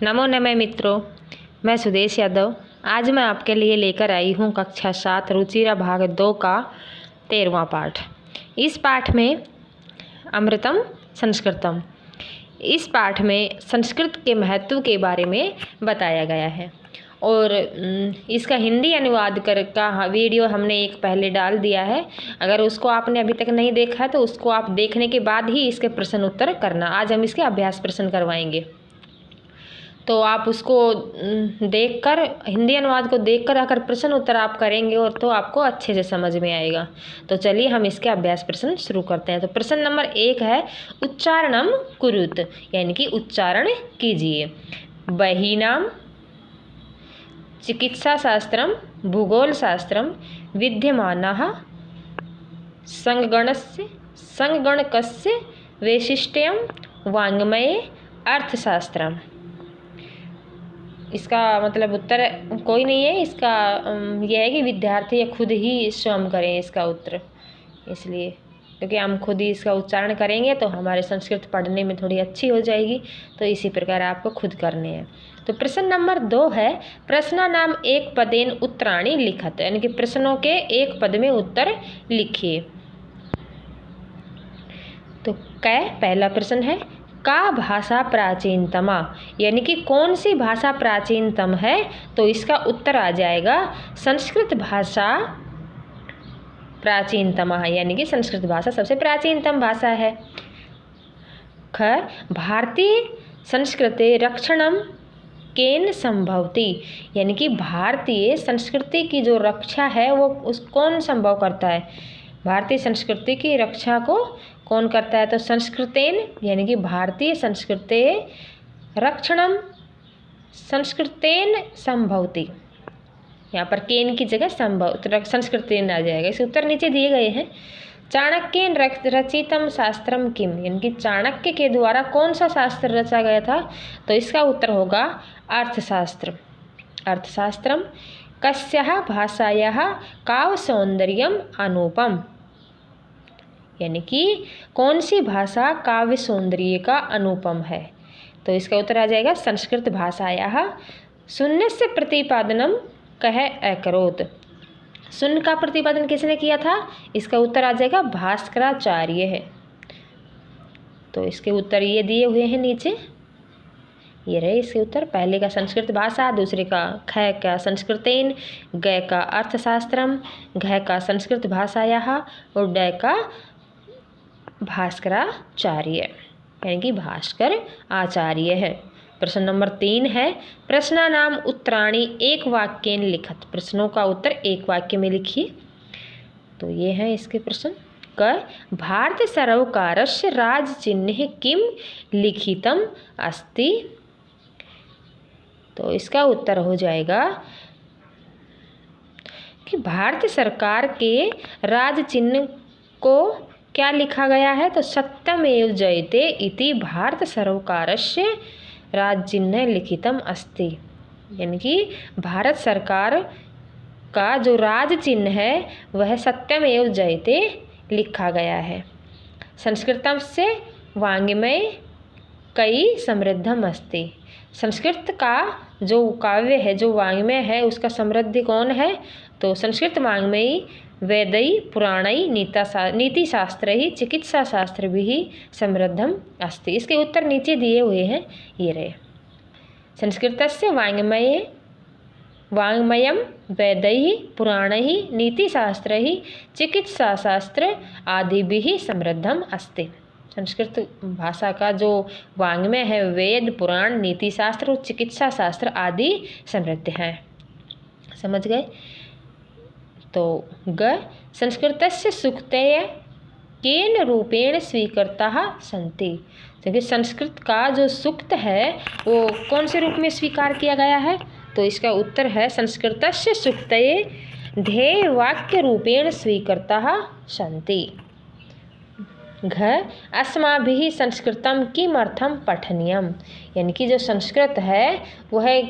नमो नमः मित्रों, मैं सुदेश यादव। आज मैं आपके लिए लेकर आई हूँ कक्षा 7 रुचिरा भाग 2 का 13वां पाठ। इस पाठ में अमृतम संस्कृतम, इस पाठ में संस्कृत के महत्व के बारे में बताया गया है और इसका हिंदी अनुवाद का वीडियो हमने एक पहले डाल दिया है। अगर उसको आपने अभी तक नहीं देखा है तो उसको आप देखने के बाद ही इसके प्रश्न उत्तर करना। आज हम इसके अभ्यास प्रश्न करवाएंगे, तो आप उसको देखकर, हिंदी अनुवाद को देखकर अगर प्रश्न उत्तर आप करेंगे और तो आपको अच्छे से समझ में आएगा। तो चलिए हम इसके अभ्यास प्रश्न शुरू करते हैं। तो प्रश्न नंबर 1 है उच्चारणम कुरुत, यानी कि उच्चारण कीजिए। बहिनाम चिकित्सा शास्त्रम भूगोल शास्त्रम विद्यमानः संगणकस्य वैशिष्ट्यम वाङ्मये अर्थशास्त्रम। इसका मतलब उत्तर कोई नहीं है, इसका यह है कि विद्यार्थी खुद ही स्वयं करें इसका उत्तर, इसलिए क्योंकि हम खुद ही इसका उच्चारण करेंगे तो हमारे संस्कृत पढ़ने में थोड़ी अच्छी हो जाएगी। तो इसी प्रकार आपको खुद करने हैं। तो प्रश्न नंबर 2 है प्रश्नानाम एक पदेन उत्तराणि लिखत, यानी कि प्रश्नों के एक पद में उत्तर लिखिए। तो पहला प्रश्न है का भाषा प्राचीनतमा, यानी कि कौन सी भाषा प्राचीनतम है। तो इसका उत्तर आ जाएगा संस्कृत भाषा प्राचीनतम है, यानी कि संस्कृत भाषा सबसे प्राचीनतम भाषा है। ख भारतीय संस्कृति रक्षणम केन संभवती, यानी कि भारतीय संस्कृति की जो रक्षा है वो कौन संभव करता है। भारतीय संस्कृति की रक्षा को कौन करता है। तो संस्कृतेन, यानी कि भारतीय संस्कृते रक्षणम संस्कृतेन संभवती, यहाँ पर केन की जगह संभव संस्कृतेन आ जाएगा। इसके उत्तर नीचे दिए गए हैं। चाणक्येन रचितम शास्त्रम किम, यानी कि चाणक्य के द्वारा कौन सा शास्त्र रचा गया था। तो इसका उत्तर होगा अर्थशास्त्र। अर्थशास्त्रम कस्याः भाषायाः काव्य सौंदर्यम अनुपम, यानी कि कौन सी भाषा काव्य सौंदर्य का अनुपम है। तो इसका उत्तर आ जाएगा संस्कृत भाषायाः शून्यस्य प्रतिपादनम कह अकरोत्। शून्य का प्रतिपादन किसने किया था। इसका उत्तर आ जाएगा भास्कराचार्य है। तो इसके उत्तर ये दिए हुए हैं नीचे, ये रहे इसके उत्तर। पहले का संस्कृत भाषा, दूसरे का ख का संस्कृतेन, ग का अर्थशास्त्रम, घ का संस्कृत भाषायाः और ड का भास्कराचार्य, यानी कि भास्कर आचार्य है। प्रश्न नंबर 3 है प्रश्नानाम उत्तराणि एक वाक्येन लिखत, प्रश्नों का उत्तर एक वाक्य में लिखिए। तो ये है इसके प्रश्न। क भारत सर्वकारस्य राजचिह्ने किम लिखितम अस्ति। तो इसका उत्तर हो जाएगा कि भारत सरकार के राज चिन्ह को क्या लिखा गया है। तो सत्यमेव जयते इति भारत सर्वकारस्य राज चिन्ह लिखितम अस्ति, यानी कि भारत सरकार का जो राज चिन्ह है वह सत्यमेव जयते लिखा गया है। संस्कृतम से वाङ्मय कई समृद्धम अस्ति, संस्कृत का जो काव्य है, जो वाङ्मय है, उसका समृद्धि कौन है। तो संस्कृत वाङ्मयी वेदै पुराणै नीति शास्त्र ही चिकित्सा शास्त्र भी समृद्धम अस्ति। इसके उत्तर नीचे दिए हुए हैं, ये रहे। संस्कृतस्य वाङ्मयं वेदैः पुराणैः नीतिशास्त्रैः चिकित्साशास्त्र आदिभिः समृद्धम अस्ति। संस्कृत भाषा का जो वाङ्मय है वेद पुराण नीतिशास्त्र और चिकित्सा शास्त्र आदि समृद्ध हैं। समझ गए। तो ग संस्कृतस्य सूक्तय केन रूपेण स्वीकृताः सन्ति, क्योंकि संस्कृत का जो सूक्त है वो कौन से रूप में स्वीकार किया गया है। तो इसका उत्तर है संस्कृतस्य सूक्तये ध्येय वाक्य रूपेण स्वीकृताः सन्ति। घ अस्माभिः संस्कृतम किमर्थम पठनीयम, यानी कि जो संस्कृत है वह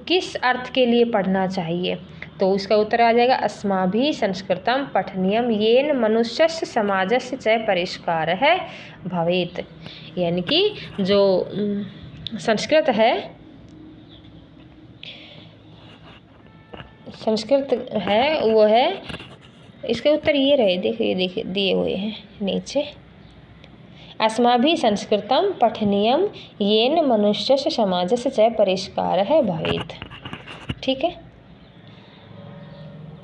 किस अर्थ के लिए पढ़ना चाहिए। तो उसका उत्तर आ जाएगा अस्माभिः संस्कृतम पठनीयम येन मनुष्यस्य समाजस्य च परिष्कारः भवेत्, यानी कि जो संस्कृत है संस्कृत है वो है, इसके उत्तर ये रहे, देखिए दिए हुए हैं नीचे। अस्माभिः संस्कृतं पठनीयं येन मनुष्यस्य समाजस्य च परिष्कारः भवेत्। ठीक है,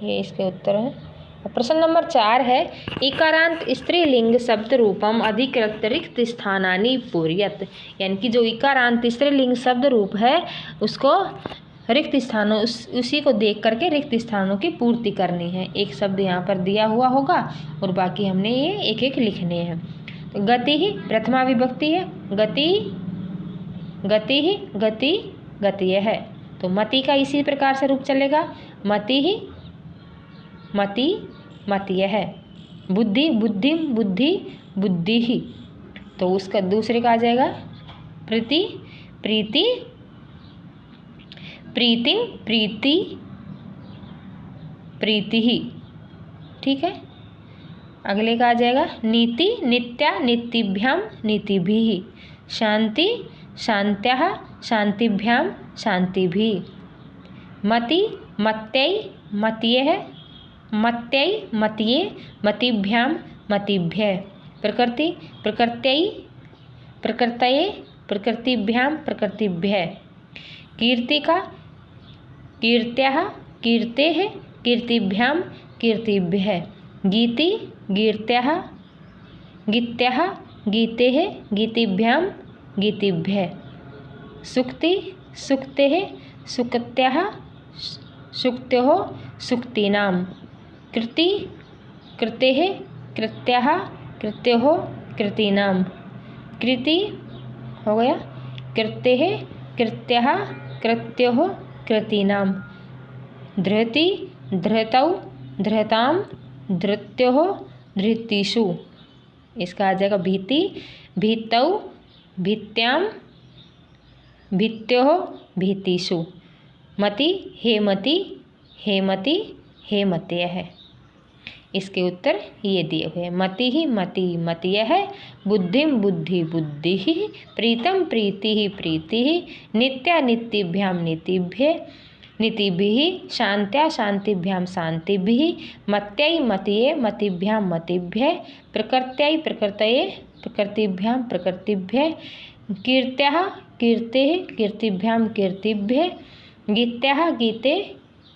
ये इसके उत्तर है। प्रश्न नंबर 4 है, इकारांत स्त्रीलिंग शब्द रूपम अधिकृत रिक्त स्थानानि पूर्यत। यानी कि जो इकारांत स्त्रीलिंग शब्द रूप है उसको रिक्त स्थानों उसी को देख करके रिक्त स्थानों की पूर्ति करनी है। एक शब्द यहाँ पर दिया हुआ होगा और बाकी हमने ये एक एक लिखने हैं। तो गति ही प्रथमा विभक्ति है, गति ही गति है। तो मति का इसी प्रकार से रूप चलेगा, मति ही मतीय है। बुद्धि बुद्धि ही। तो उसका दूसरे का आ जाएगा प्रीति ही। ठीक है, अगले का आ जाएगा नीति नित्या नीतिभ्याम नीतिभिः। शांति शांत्याः शांतिभ्याम शांतिभिः। मति मत्यै है, मत्यै मतिभ्याम मतिभ्यः। प्रकृति प्रकृतये प्रकृतिभ्याम प्रकृतिभ्यः। कीर्ति का कीर्त्याः कीर्तेः कीर्तिभ्याम कीर्तिभ्यः। गीति गीर्त्याः गीतेः गीतिभ्याम गीतिभ्यः। सुक्ति सुक्तेः सुक्त्याः सुक्त्योः सुक्तीनां। कृति कृतेः कृत्याः कृत्योः कृतीनां। कृति हो गया, कृतेः कृत्याः कृत्योः कृतीनां। धृति धृतौ धृतां धृत्योः धृतिषु। इसका आ जाएगा भीति भीतौ भीत्यां भीत्योः भीतिषु। मति हेमतय है। इसके उत्तर ये दिए हुए हैं। मति ही मतीय है। बुद्धिम बुद्धिः। प्रीतम प्रीतिः। नित्या नित्यभ्याम नीतिभिः। शांत्या शांतिभ्याम शांतिभिः। मत्यै मतीये मतिभ्याम मतिभ्यः। प्रकृत्यै प्रकृतये प्रकृतिभ्याम प्रकृतिभ्यः। कीर्त्याः कीर्तेः कीर्तिभ्याम कीर्तिभ्यः। गीत्याः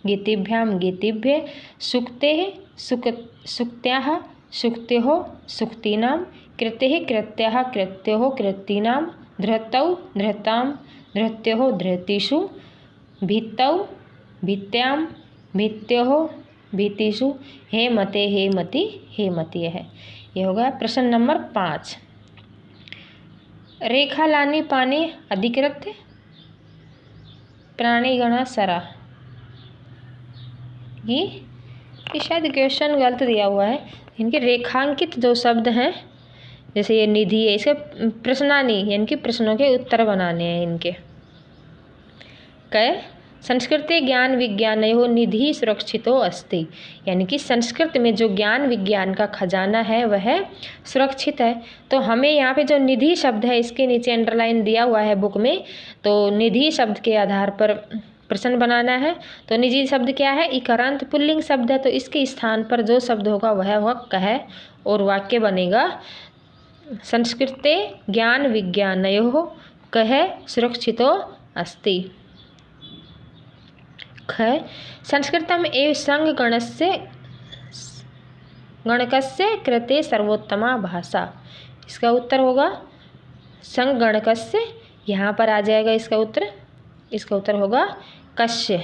गीतिभ्याम गीतिभ्यः। सुक्तेः सुक्त्याः सुक्त्योः सुक्तीनां। कृतेः कृत्याः कृत्योः कृतीनां। धृतौ धृतां धृत्योः धृतिषु। भीतौ भीत्यां भीत्योः भीतिषु। हेमते हेमतीय है। यह होगा प्रश्न नंबर 5। रेखा लानी पानी अधिकृत प्राणीगणा सरा। ये शायद क्वेश्चन गलत दिया हुआ है। इनके रेखांकित जो शब्द हैं, जैसे ये निधि है, इसके प्रश्नानी यानी कि प्रश्नों के उत्तर बनाने हैं इनके। कै संस्कृते ज्ञान विज्ञानयोः निधि सुरक्षितो अस्ति। यानी कि संस्कृत में जो ज्ञान विज्ञान का खजाना है वह सुरक्षित है। तो हमें यहाँ पे जो निधि शब्द है इसके नीचे अंडरलाइन दिया हुआ है बुक में, तो निधि शब्द के आधार पर प्रश्न बनाना है। तो निधि शब्द क्या है? इकारांत पुल्लिंग शब्द है। तो इसके स्थान पर जो शब्द होगा वह कह और वाक्य बनेगा संस्कृते ज्ञान विज्ञानयोः कह सुरक्षितो अस्ति। ख संस्कृतम एव गणकस्य कृते सर्वोत्तमा भाषा। इसका उत्तर होगा संगणकस्य। यहाँ पर आ जाएगा इसका उत्तर होगा कस्य,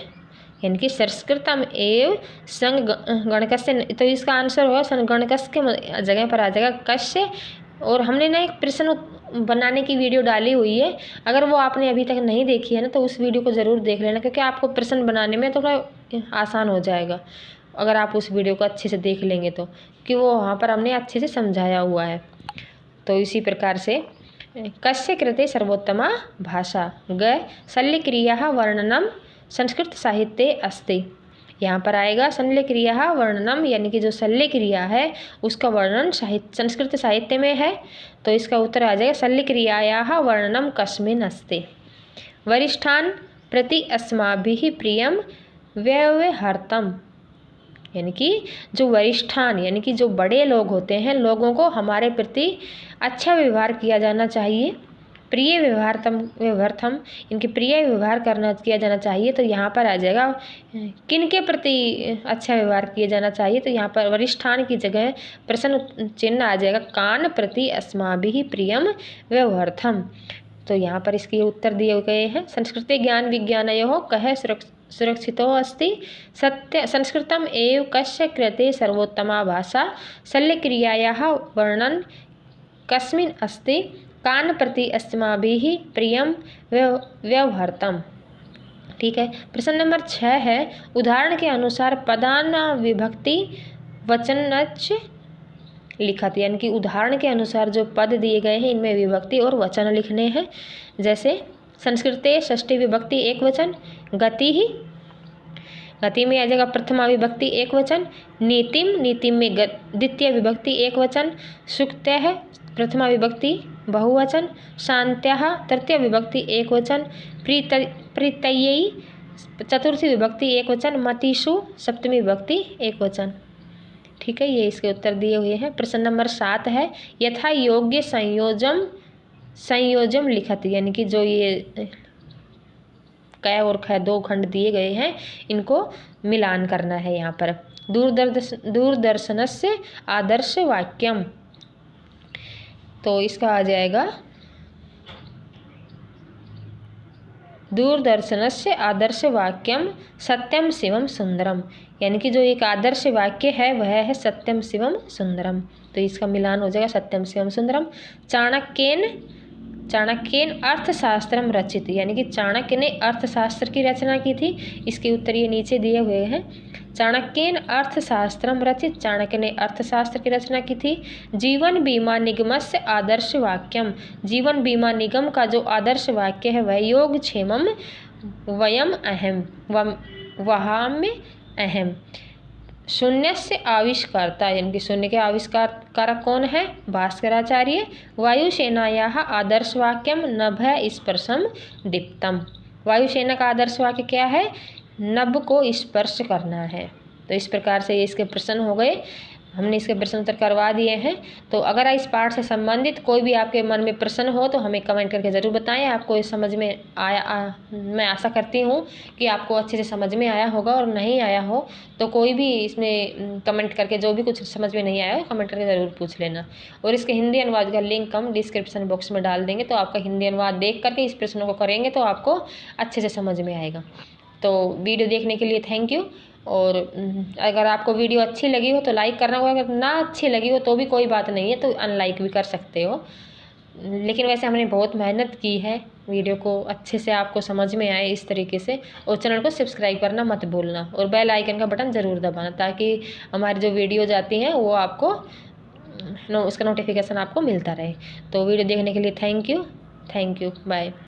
यानी कि संस्कृतम एव संगणकस्य। तो इसका आंसर होगा संगणकस्य के जगह पर आ जाएगा कस्य। और हमने ना एक प्रश्न बनाने की वीडियो डाली हुई है, अगर वो आपने अभी तक नहीं देखी है ना तो उस वीडियो को ज़रूर देख लेना, क्योंकि आपको प्रश्न बनाने में थोड़ा आसान हो जाएगा अगर आप उस वीडियो को अच्छे से देख लेंगे तो, कि वो वहाँ पर हमने अच्छे से समझाया हुआ है। तो इसी प्रकार से कस्य कृते सर्वोत्तमा भाषा। ग शल्यक्रिया वर्णनम संस्कृत साहित्ये अस्ति। यहाँ पर आएगा शल्यक्रिया वर्णनम, यानी कि जो शल्य क्रिया है उसका वर्णन संस्कृत साहित्य में है। तो इसका उत्तर आ जाएगा शल्यक्रियायाः वर्णनम कस्मिन् अस्ति। वरिष्ठान् प्रति अस्माभिः प्रियं व्यवहर्तम, यानी कि जो वरिष्ठान यानी कि जो बड़े लोग होते हैं, लोगों को हमारे प्रति अच्छा व्यवहार किया जाना चाहिए। प्रिय व्यवहार्थम इनके प्रिय व्यवहार किया जाना चाहिए। तो यहाँ पर आ जाएगा किन के प्रति अच्छा व्यवहार किया जाना चाहिए, तो यहाँ पर वरिष्ठान की जगह प्रश्न चिन्ह आ जाएगा कान प्रति अस्माभिः प्रियम व्यवहार्थम। तो यहाँ पर इसके उत्तर दिए गए हैं। संस्कृते ज्ञान विज्ञानयोः कः सुरक्षितो अस्ति, सत्य संस्कृतम एव कस्य कृते सर्वोत्तमा भाषा, शल्यक्रियायाः वर्णन कस्मिन् अस्ति, कान प्रति अस्माभिः प्रियम व्यवहार्थम। ठीक है। प्रश्न नंबर 6 है, उदाहरण के अनुसार पदानां विभक्ति वचनच लिखत, यानी कि उदाहरण के अनुसार जो पद दिए गए हैं इनमें विभक्ति और वचन लिखने हैं। जैसे संस्कृते षष्ठी विभक्ति एक वचन, गति ही गति में आ जाएगा प्रथमा विभक्ति एक वचन, नीतिम में द्वितीय विभक्ति एक वचन, सुक्तः प्रथमा विभक्ति बहुवचन, शान्त्यः तृतीय विभक्ति एक वचन, प्रीतयै चतुर्थी विभक्ति एक वचन, मतिषु सप्तमी विभक्ति एक वचन। ठीक है, ये इसके उत्तर दिए हुए हैं। प्रश्न नंबर 7 है, यथा योग्य संयोजम लिखत, यानी कि जो ये क और ख दो खंड दिए गए हैं इनको मिलान करना है। यहाँ पर दूरदर्शनस्य आदर्श वाक्यम, तो इसका आ जाएगा दूरदर्शनस्य आदर्श वाक्यम सत्यम शिवम सुंदरम, यानी कि जो एक आदर्श वाक्य है वह है सत्यम शिवम सुंदरम। तो इसका मिलान हो जाएगा सत्यम शिवम सुंदरम। चाणक्येन अर्थशास्त्रम रचित, यानी कि चाणक्य ने अर्थशास्त्र की रचना की थी। इसके उत्तर ये नीचे दिए हुए हैं। चाणक्येन अर्थशास्त्रम रचित, चाणक्य ने अर्थशास्त्र की रचना की थी। जीवन बीमा निगमस्य आदर्श वाक्यम, जीवन बीमा निगम का जो आदर्श वाक्य है वह योगक्षेमम वयम अहम वहाम्य अहम। शून्यस्य आविष्कर्ता, यानी कि शून्य के आविष्कारक कौन है, भास्कराचार्य। वायुसेनायाः आदर्शवाक्यम नभ स्पर्शम दीप्तम, वायुसेना का आदर्श वाक्य क्या है, नभ को स्पर्श करना है। तो इस प्रकार से ये इसके प्रश्न हो गए। हमने इसके प्रश्न उत्तर करवा दिए हैं। तो अगर इस पाठ से संबंधित कोई भी आपके मन में प्रश्न हो तो हमें कमेंट करके ज़रूर बताएं। आपको ये समझ में आया मैं आशा करती हूँ कि आपको अच्छे से समझ में आया होगा, और नहीं आया हो तो कोई भी इसमें कमेंट करके जो भी कुछ समझ में नहीं आया हो कमेंट करके ज़रूर पूछ लेना। और इसके हिंदी अनुवाद का लिंक हम डिस्क्रिप्शन बॉक्स में डाल देंगे, तो आपका हिंदी अनुवाद देख करके इस प्रश्नों को करेंगे तो आपको अच्छे से समझ में आएगा। तो वीडियो देखने के लिए थैंक यू। और अगर आपको वीडियो अच्छी लगी हो तो लाइक करना होगा, अगर ना अच्छी लगी हो तो भी कोई बात नहीं है, तो अनलाइक भी कर सकते हो। लेकिन वैसे हमने बहुत मेहनत की है वीडियो को अच्छे से आपको समझ में आए इस तरीके से। और चैनल को सब्सक्राइब करना मत भूलना, और बेल आइकन का बटन ज़रूर दबाना, ताकि हमारी जो वीडियो जाती हैं वो आपको उसका नोटिफिकेशन आपको मिलता रहे। तो वीडियो देखने के लिए थैंक यू, बाय।